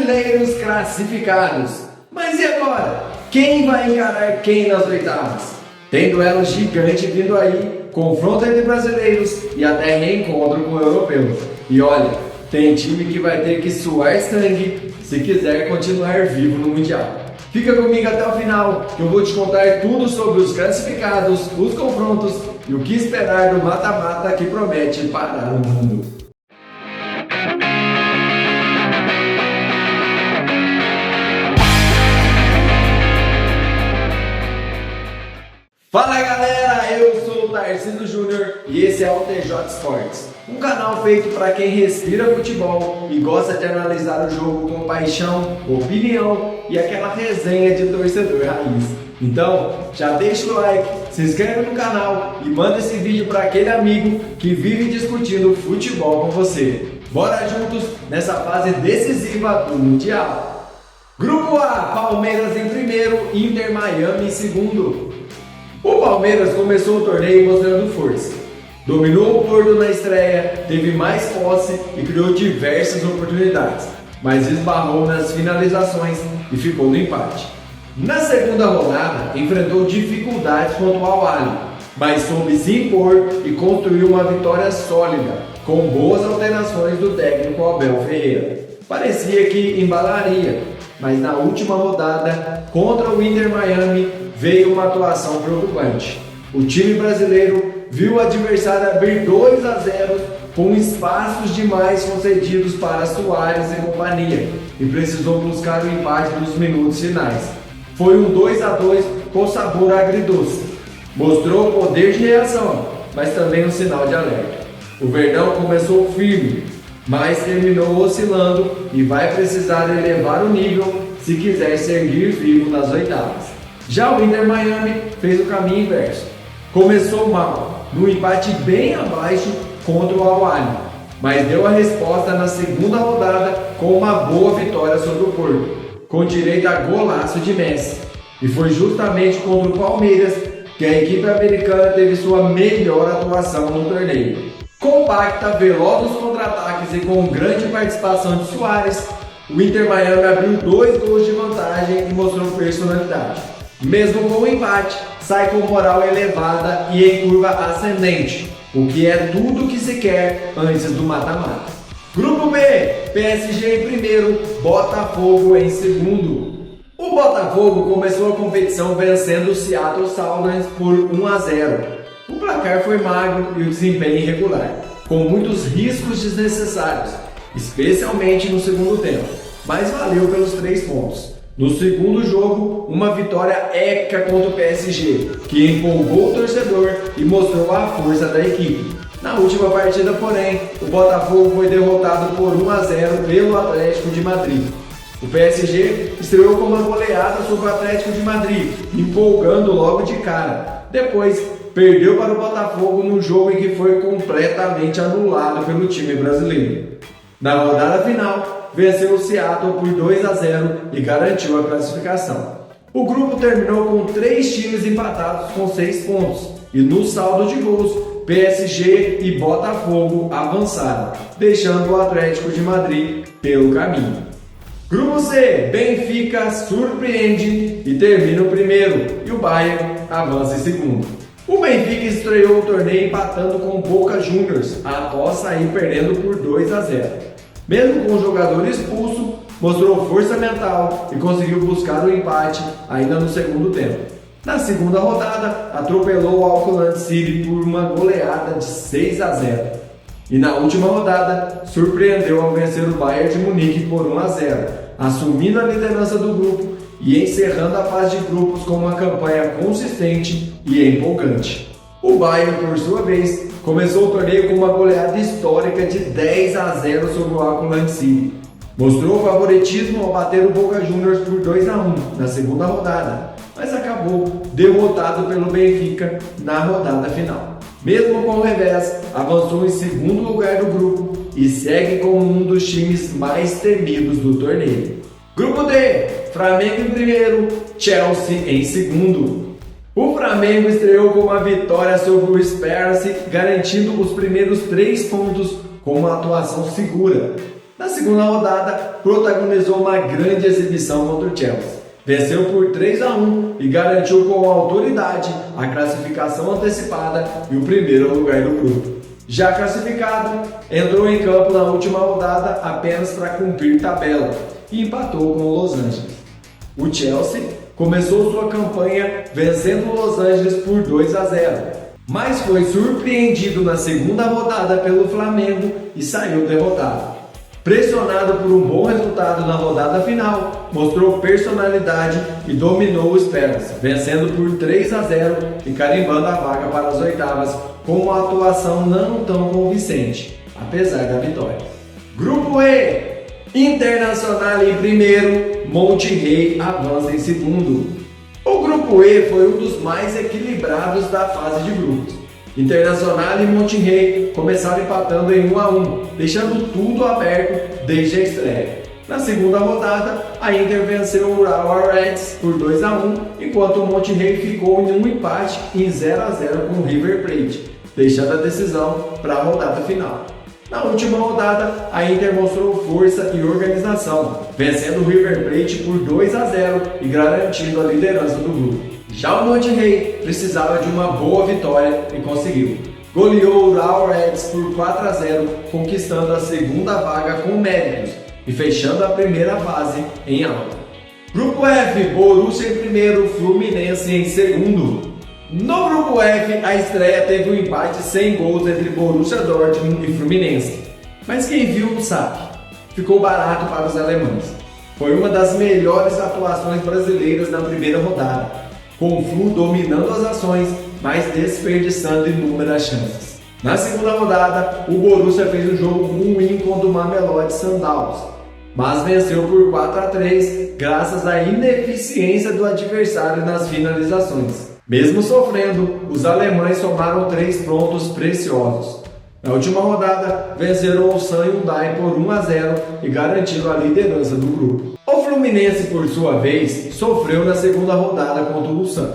brasileiros classificados. Mas e agora? Quem vai encarar quem nas oitavas? Tem duelo gigante vindo aí, confronto entre brasileiros e até reencontro com europeus. E olha, tem time que vai ter que suar sangue se quiser continuar vivo no Mundial. Fica comigo até o final, que eu vou te contar tudo sobre os classificados, os confrontos e o que esperar do mata-mata que promete parar o mundo. Fala galera, eu sou o Tarcísio Júnior e esse é o TJ Sports, um canal feito para quem respira futebol e gosta de analisar o jogo com paixão, opinião e aquela resenha de torcedor raiz. Então, já deixa o like, se inscreve no canal e manda esse vídeo para aquele amigo que vive discutindo futebol com você. Bora juntos nessa fase decisiva do Mundial. Grupo A, Palmeiras em primeiro, Inter Miami em segundo. O Palmeiras começou o torneio mostrando força. Dominou o Porto na estreia, teve mais posse e criou diversas oportunidades, mas esbarrou nas finalizações e ficou no empate. Na segunda rodada, enfrentou dificuldades contra o Al-Ahly, mas soube se impor e construiu uma vitória sólida, com boas alterações do técnico Abel Ferreira. Parecia que embalaria, mas na última rodada, contra o Inter Miami, veio uma atuação preocupante. O time brasileiro viu o adversário abrir 2-0 com espaços demais concedidos para Suárez e companhia e precisou buscar o empate nos minutos finais. Foi um 2-2 com sabor agridoce. Mostrou poder de reação, mas também um sinal de alerta. O Verdão começou firme, mas terminou oscilando e vai precisar elevar o nível se quiser seguir vivo nas oitavas. Já o Inter Miami fez o caminho inverso. Começou mal, no empate bem abaixo contra o Al-Ahly, mas deu a resposta na segunda rodada com uma boa vitória sobre o Porto, com direito a golaço de Messi. E foi justamente contra o Palmeiras que a equipe americana teve sua melhor atuação no torneio. Compacta, veloz nos contra-ataques e com grande participação de Suárez, o Inter Miami abriu 2 gols de vantagem e mostrou personalidade. Mesmo com o empate, sai com moral elevada e em curva ascendente, o que é tudo o que se quer antes do mata-mata. Grupo B, PSG em primeiro, Botafogo em segundo. O Botafogo começou a competição vencendo o Seattle Sounders por 1-0. O placar foi magro e o desempenho irregular, com muitos riscos desnecessários, especialmente no segundo tempo, mas valeu pelos 3 pontos. No segundo jogo, uma vitória épica contra o PSG, que empolgou o torcedor e mostrou a força da equipe. Na última partida, porém, o Botafogo foi derrotado por 1-0 pelo Atlético de Madrid. O PSG estreou com uma goleada sobre o Atlético de Madrid, empolgando logo de cara. Depois, perdeu para o Botafogo num jogo em que foi completamente anulado pelo time brasileiro. Na rodada final, venceu o Seattle por 2-0 e garantiu a classificação. O grupo terminou com 3 times empatados com 6 pontos e no saldo de gols, PSG e Botafogo avançaram, deixando o Atlético de Madrid pelo caminho. Grupo C, Benfica surpreende e termina o primeiro e o Bayern avança em segundo. O Benfica estreou o torneio empatando com o Boca Juniors após sair perdendo por 2-0. Mesmo com o jogador expulso, mostrou força mental e conseguiu buscar o empate ainda no segundo tempo. Na segunda rodada, atropelou o Auckland City por uma goleada de 6-0. E na última rodada, surpreendeu ao vencer o Bayern de Munique por 1-0, assumindo a liderança do grupo e encerrando a fase de grupos com uma campanha consistente e empolgante. O Bayern, por sua vez, começou o torneio com uma goleada histórica de 10-0 sobre o Auckland City. Mostrou favoritismo ao bater o Boca Juniors por 2-1 na segunda rodada, mas acabou derrotado pelo Benfica na rodada final. Mesmo com o revés, avançou em segundo lugar do grupo e segue como um dos times mais temidos do torneio. Grupo D, Flamengo em primeiro, Chelsea em segundo. O Flamengo estreou com uma vitória sobre o Spurs, garantindo os primeiros 3 pontos com uma atuação segura. Na segunda rodada, protagonizou uma grande exibição contra o Chelsea. Venceu por 3-1 e garantiu com autoridade a classificação antecipada e o primeiro lugar do grupo. Já classificado, entrou em campo na última rodada apenas para cumprir tabela e empatou com o Los Angeles. O Chelsea começou sua campanha vencendo o Los Angeles por 2-0, mas foi surpreendido na segunda rodada pelo Flamengo e saiu derrotado. Pressionado por um bom resultado na rodada final, mostrou personalidade e dominou o Spurs, vencendo por 3-0 e carimbando a vaga para as oitavas com uma atuação não tão convincente, apesar da vitória. Grupo E, Internacional em primeiro, Monterrey avança em segundo. O Grupo E foi um dos mais equilibrados da fase de grupos. Internacional e Monterrey começaram empatando em 1-1, deixando tudo aberto desde a estreia. Na segunda rodada, a Inter venceu o Urawa Reds por 2-1, enquanto o Monterrey ficou em um empate em 0-0 com o River Plate, deixando a decisão para a rodada final. Na última rodada, a Inter mostrou força e organização, vencendo o River Plate por 2-0 e garantindo a liderança do grupo. Já o Monterrey precisava de uma boa vitória e conseguiu. Goleou o Urawa Reds por 4-0, conquistando a segunda vaga com méritos e fechando a primeira fase em alta. Grupo F, Borussia em primeiro, Fluminense em segundo. No Grupo F, a estreia teve um empate sem gols entre Borussia Dortmund e Fluminense. Mas quem viu sabe, ficou barato para os alemães. Foi uma das melhores atuações brasileiras na primeira rodada, com o Flu dominando as ações, mas desperdiçando inúmeras chances. Na segunda rodada, o Borussia fez um jogo ruim contra o Mamelodi Sundowns, mas venceu por 4-3 graças à ineficiência do adversário nas finalizações. Mesmo sofrendo, os alemães somaram 3 pontos preciosos. Na última rodada, venceram o San Hyundai por 1-0 e garantiram a liderança do grupo. O Fluminense, por sua vez, sofreu na segunda rodada contra o Ulsan.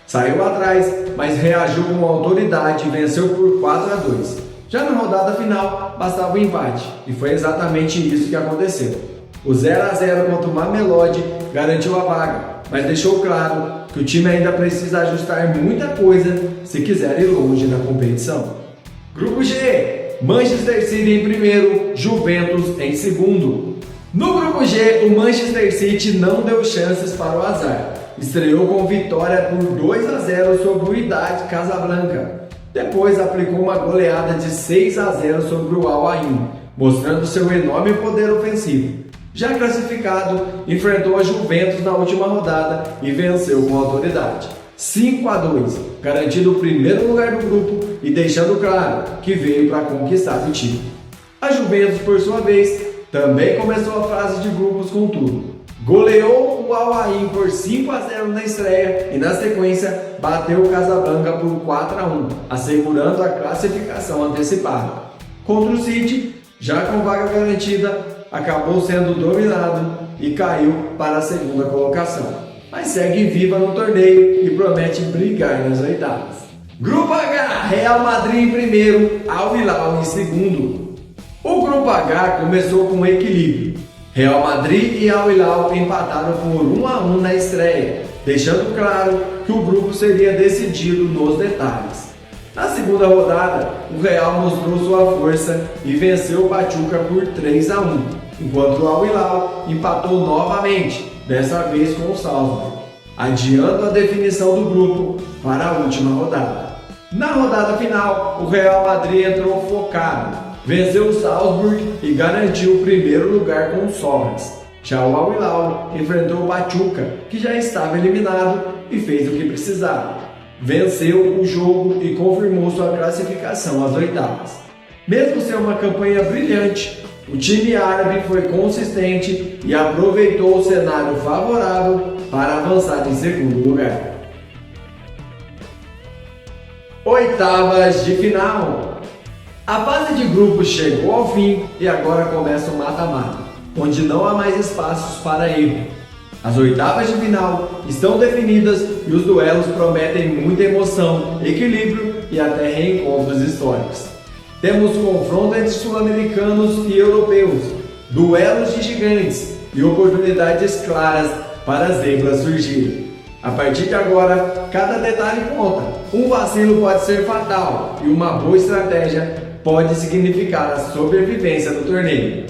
Saiu atrás, mas reagiu com autoridade e venceu por 4-2. Já na rodada final, bastava o empate, e foi exatamente isso que aconteceu. O 0-0 contra o Mamelodi garantiu a vaga, mas deixou claro que o time ainda precisa ajustar muita coisa se quiser ir longe na competição. Grupo G, Manchester City em primeiro, Juventus em segundo. No Grupo G, o Manchester City não deu chances para o azar. Estreou com vitória por 2-0 sobre o Wydad Casablanca. Depois aplicou uma goleada de 6-0 sobre o Al Ain, mostrando seu enorme poder ofensivo. Já classificado, enfrentou a Juventus na última rodada e venceu com autoridade. 5-2, garantindo o primeiro lugar do grupo e deixando claro que veio para conquistar o título. A Juventus, por sua vez, também começou a fase de grupos com tudo. Goleou o Al Ain por 5-0 na estreia e na sequência bateu o Casablanca por 4-1, assegurando a classificação antecipada. Contra o City, já com vaga garantida, acabou sendo dominado e caiu para a segunda colocação, mas segue viva no torneio e promete brigar nas oitavas. Grupo H, Real Madrid em primeiro, Al Hilal em segundo. O Grupo H começou com equilíbrio. Real Madrid e Al Hilal empataram por 1-1 na estreia, deixando claro que o grupo seria decidido nos detalhes. Na segunda rodada, o Real mostrou sua força e venceu o Pachuca por 3-1, enquanto o Al Hilal empatou novamente, dessa vez com o Salzburg, adiando a definição do grupo para a última rodada. Na rodada final, o Real Madrid entrou focado, venceu o Salzburg e garantiu o primeiro lugar com sobras. Já o Al Hilal enfrentou o Pachuca, que já estava eliminado e fez o que precisava. Venceu o jogo e confirmou sua classificação às oitavas. Mesmo sem uma campanha brilhante, o time árabe foi consistente e aproveitou o cenário favorável para avançar em segundo lugar. Oitavas de final. A fase de grupos chegou ao fim e agora começa o mata-mata, onde não há mais espaços para erro. As oitavas de final estão definidas e os duelos prometem muita emoção, equilíbrio e até reencontros históricos. Temos confronto entre sul-americanos e europeus, duelos de gigantes e oportunidades claras para as zebras surgirem. A partir de agora, cada detalhe conta. Um vacilo pode ser fatal e uma boa estratégia pode significar a sobrevivência do torneio.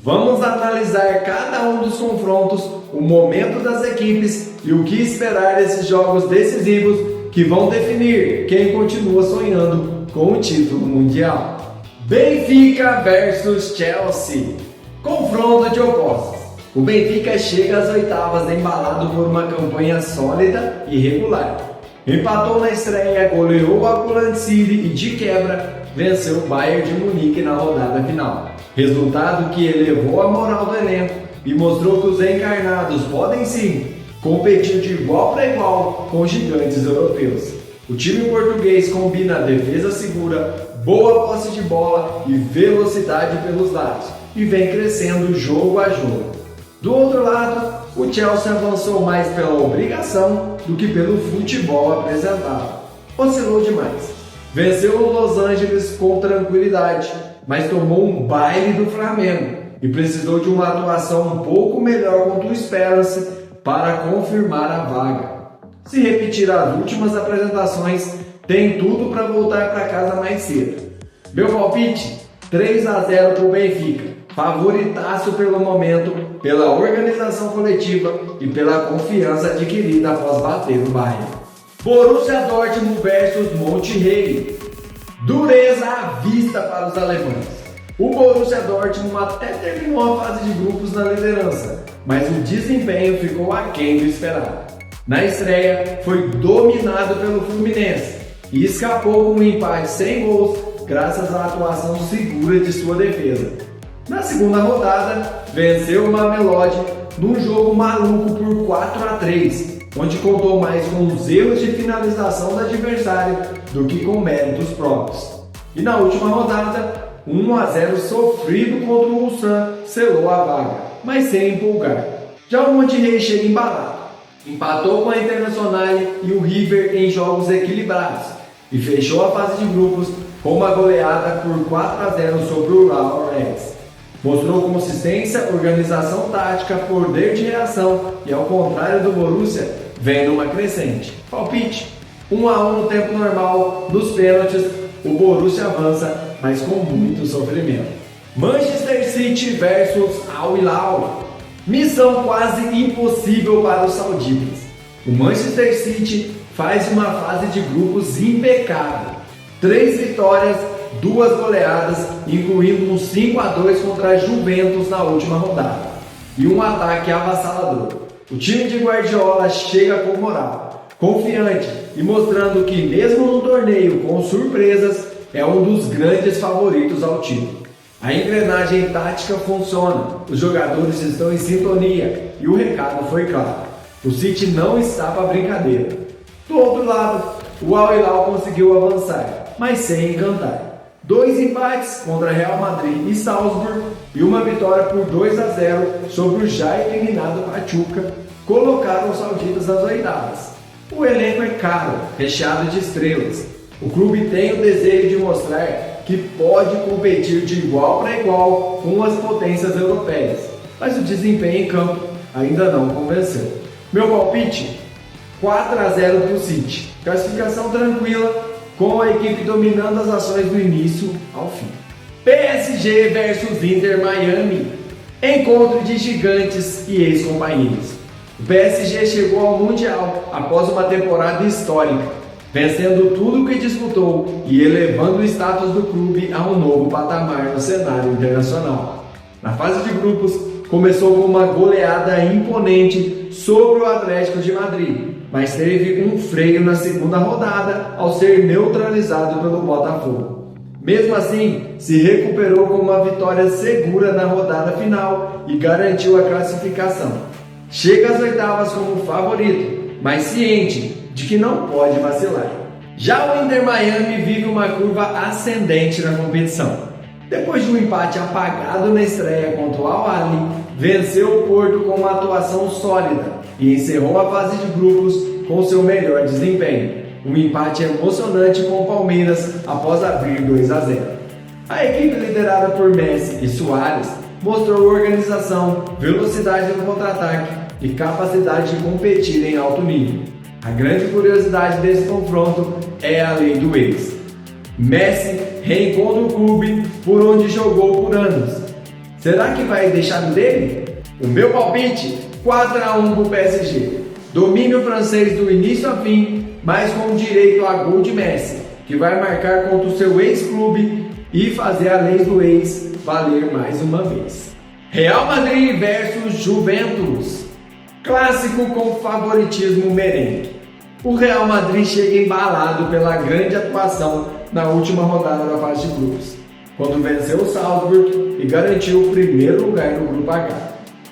Vamos analisar cada um dos confrontos, o momento das equipes e o que esperar desses jogos decisivos que vão definir quem continua sonhando com o título mundial. Benfica versus Chelsea. Confronto de opostos. O Benfica chega às oitavas embalado por uma campanha sólida e regular. Empatou na estreia, goleou o Auckland City e de quebra venceu o Bayern de Munique na rodada final. Resultado que elevou a moral do elenco e mostrou que os encarnados podem sim competir de igual para igual com os gigantes europeus. O time português combina defesa segura, boa posse de bola e velocidade pelos lados e vem crescendo jogo a jogo. Do outro lado, o Chelsea avançou mais pela obrigação do que pelo futebol apresentado. Oscilou demais. Venceu o Los Angeles com tranquilidade, mas tomou um baile do Flamengo e precisou de uma atuação um pouco melhor contra o Esperance para confirmar a vaga. Se repetir as últimas apresentações, tem tudo para voltar para casa mais cedo. Meu palpite, 3-0 para o Benfica, favoritaço pelo momento, pela organização coletiva e pela confiança adquirida após bater o Bayern. Borussia Dortmund versus Monterrey. Dureza à vista para os alemães. O Borussia Dortmund até terminou a fase de grupos na liderança, mas o desempenho ficou aquém do esperado. Na estreia, foi dominado pelo Fluminense e escapou com um empate sem gols graças à atuação segura de sua defesa. Na segunda rodada, venceu o Mamelodi num jogo maluco por 4-3, onde contou mais com os erros de finalização do adversário do que com méritos próprios. E na última rodada, 1-0 sofrido contra o Ulsan selou a vaga, mas sem empolgar. Já o Monterrey chega embalado. Empatou com a Internacional e o River em jogos equilibrados e fechou a fase de grupos com uma goleada por 4-0 sobre o Real Reds. Mostrou consistência, organização tática, poder de reação e, ao contrário do Borussia, vem numa crescente. Palpite: 1-1 no tempo normal, nos pênaltis, o Borussia avança, mas com muito sofrimento. Manchester City versus Al Hilal. Missão quase impossível para os sauditas. O Manchester City faz uma fase de grupos impecável. 3 vitórias, 2 goleadas, incluindo um 5-2 contra a Juventus na última rodada. E um ataque avassalador. O time de Guardiola chega com moral, confiante e mostrando que mesmo no torneio com surpresas, é um dos grandes favoritos ao título. A engrenagem tática funciona, os jogadores estão em sintonia e o recado foi claro. O City não está para brincadeira. Do outro lado, o Al Hilal conseguiu avançar, mas sem encantar. 2 empates contra Real Madrid e Salzburg e uma vitória por 2-0 sobre o já eliminado Pachuca colocaram os sauditas nas oitavas. O elenco é caro, recheado de estrelas. O clube tem o desejo de mostrar que pode competir de igual para igual com as potências europeias, mas o desempenho em campo ainda não convenceu. Meu palpite: 4-0 para o City. Classificação tranquila, com a equipe dominando as ações do início ao fim. PSG versus Inter Miami. Encontro de gigantes e ex-companheiros. O PSG chegou ao Mundial após uma temporada histórica, vencendo tudo o que disputou e elevando o status do clube a um novo patamar no cenário internacional. Na fase de grupos, começou com uma goleada imponente sobre o Atlético de Madrid, mas teve um freio na segunda rodada ao ser neutralizado pelo Botafogo. Mesmo assim, se recuperou com uma vitória segura na rodada final e garantiu a classificação. Chega às oitavas como favorito, mas ciente de que não pode vacilar. Já o Inter Miami vive uma curva ascendente na competição. Depois de um empate apagado na estreia contra o Al Ahly, venceu o Porto com uma atuação sólida e encerrou a fase de grupos com seu melhor desempenho. Um empate emocionante com o Palmeiras após abrir 2-0. A equipe liderada por Messi e Suárez mostrou organização, velocidade no contra-ataque e capacidade de competir em alto nível. A grande curiosidade desse confronto é a lei do ex. Messi reencontra o clube por onde jogou por anos. Será que vai deixar dele? O meu palpite, 4-1 para o PSG. Domínio francês do início a fim, mas com direito a gol de Messi, que vai marcar contra o seu ex-clube e fazer a lei do ex valer mais uma vez. Real Madrid versus Juventus. Clássico com favoritismo merengue. O Real Madrid chega embalado pela grande atuação na última rodada da fase de grupos, quando venceu o Salzburg e garantiu o primeiro lugar no Grupo H.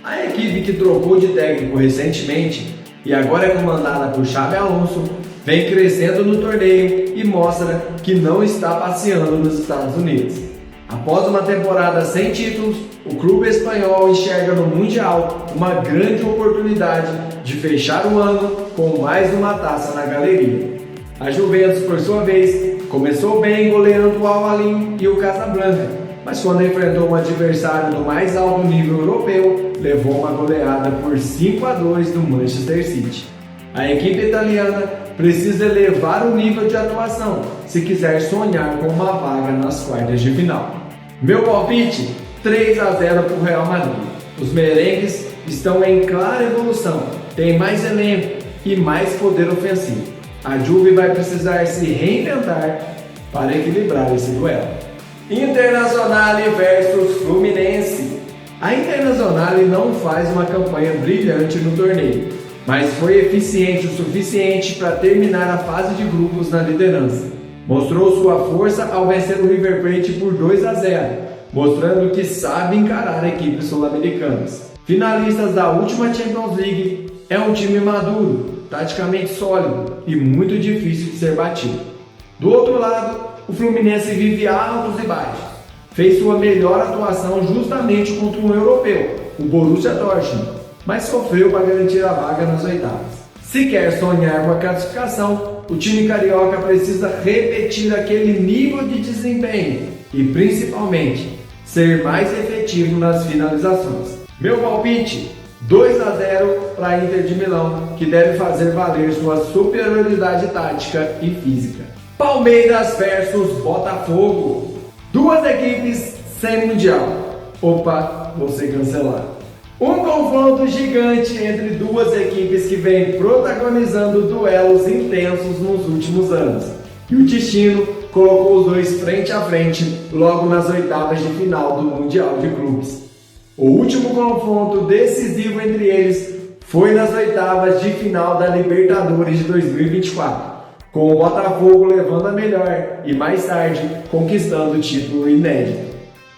A equipe que trocou de técnico recentemente e agora é comandada por Xabi Alonso vem crescendo no torneio e mostra que não está passeando nos Estados Unidos. Após uma temporada sem títulos, o clube espanhol enxerga no Mundial uma grande oportunidade de fechar o ano com mais uma taça na galeria. A Juventus, por sua vez, começou bem goleando o Al-Ahly e o Casablanca, mas quando enfrentou um adversário do mais alto nível europeu, levou uma goleada por 5-2 do Manchester City. A equipe italiana precisa elevar o nível de atuação se quiser sonhar com uma vaga nas quartas de final. Meu palpite, 3-0 para o Real Madrid. Os merengues estão em clara evolução, têm mais elenco e mais poder ofensivo. A Juve vai precisar se reinventar para equilibrar esse duelo. Internazionale versus Fluminense. A Internazionale não faz uma campanha brilhante no torneio, mas foi eficiente o suficiente para terminar a fase de grupos na liderança. Mostrou sua força ao vencer o River Plate por 2-0, mostrando que sabe encarar equipes sul-americanas. Finalistas da última Champions League, é um time maduro, taticamente sólido e muito difícil de ser batido. Do outro lado, o Fluminense vive altos e baixos. Fez sua melhor atuação justamente contra um europeu, o Borussia Dortmund, mas sofreu para garantir a vaga nas oitavas. Se quer sonhar com a classificação, o time carioca precisa repetir aquele nível de desempenho e, principalmente, ser mais efetivo nas finalizações. Meu palpite, 2-0 para a Inter de Milão, que deve fazer valer sua superioridade tática e física. Palmeiras versus Botafogo. Duas equipes sem mundial. Opa, vou ser cancelado. Um confronto gigante entre duas equipes que vêm protagonizando duelos intensos nos últimos anos. E o destino colocou os dois frente a frente logo nas oitavas de final do Mundial de Clubes. O último confronto decisivo entre eles foi nas oitavas de final da Libertadores de 2024, com o Botafogo levando a melhor e mais tarde conquistando o título inédito.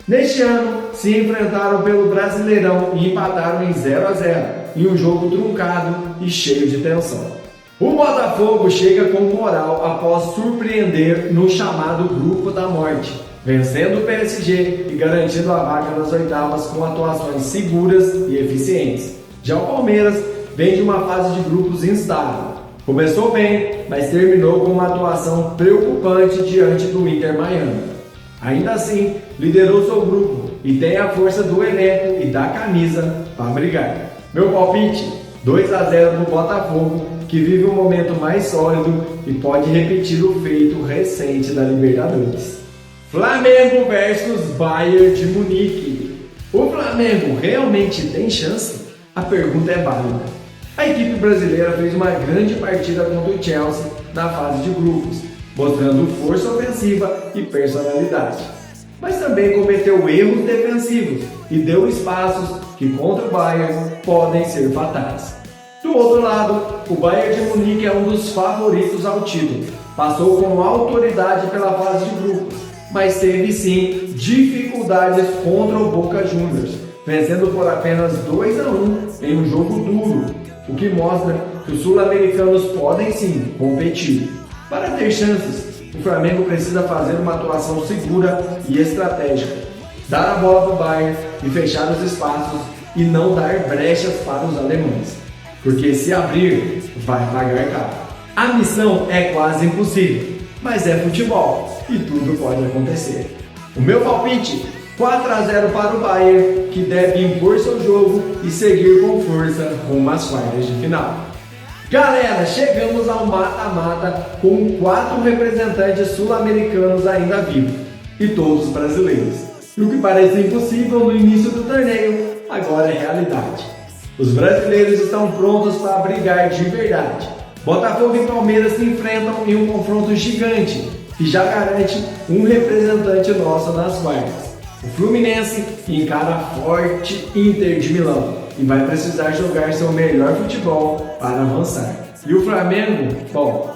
Neste ano, se enfrentaram pelo Brasileirão e empataram em 0-0, em um jogo truncado e cheio de tensão. O Botafogo chega com moral após surpreender no chamado Grupo da Morte, vencendo o PSG e garantindo a vaga nas oitavas com atuações seguras e eficientes. Já o Palmeiras vem de uma fase de grupos instável. Começou bem, mas terminou com uma atuação preocupante diante do Inter Miami. Ainda assim, liderou seu grupo e tem a força do elenco e da camisa para brigar. Meu palpite, 2-0 para o Botafogo, que vive um momento mais sólido e pode repetir o feito recente da Libertadores. Flamengo versus Bayern de Munique. O Flamengo realmente tem chance? A pergunta é válida. A equipe brasileira fez uma grande partida contra o Chelsea na fase de grupos, mostrando força ofensiva e personalidade. Mas também cometeu erros defensivos e deu espaços que contra o Bayern podem ser fatais. Do outro lado, o Bayern de Munique é um dos favoritos ao título. Passou com autoridade pela fase de grupos, mas teve sim dificuldades contra o Boca Juniors, vencendo por apenas 2-1 em um jogo duro, o que mostra que os sul-americanos podem sim competir. Para ter chances, o Flamengo precisa fazer uma atuação segura e estratégica, dar a bola para o Bayern e fechar os espaços e não dar brechas para os alemães, porque se abrir, vai pagar caro. A missão é quase impossível, mas é futebol e tudo pode acontecer. O meu palpite, 4-0 para o Bayern, que deve impor seu jogo e seguir com força rumo às quartas de final. Galera, chegamos ao mata-mata com 4 representantes sul-americanos ainda vivos e todos brasileiros. E o que parecia impossível no início do torneio, agora é realidade. Os brasileiros estão prontos para brigar de verdade. Botafogo e Palmeiras se enfrentam em um confronto gigante, que já garante um representante nosso nas quartas. O Fluminense encara a forte Inter de Milão e vai precisar jogar seu melhor futebol para avançar. E o Flamengo? Bom,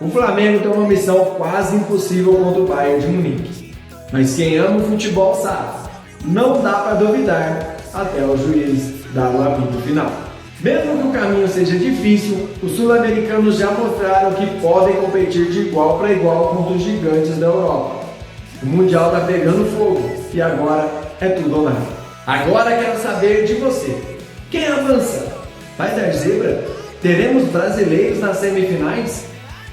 o Flamengo tem uma missão quase impossível contra o Bayern de Munique. Mas quem ama o futebol sabe, não dá para duvidar até o juiz dar o apito final. Mesmo que o caminho seja difícil, os sul-americanos já mostraram que podem competir de igual para igual contra os gigantes da Europa. O Mundial está pegando fogo e agora é tudo ou nada. Agora quero saber de você. Quem avança? Vai dar zebra? Teremos brasileiros nas semifinais?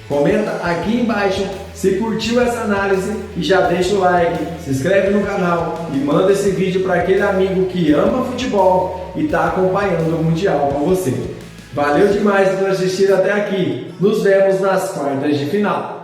Comenta aqui embaixo se curtiu essa análise e já deixa o like, se inscreve no canal e manda esse vídeo para aquele amigo que ama futebol e está acompanhando o Mundial com você. Valeu demais por assistir até aqui. Nos vemos nas quartas de final.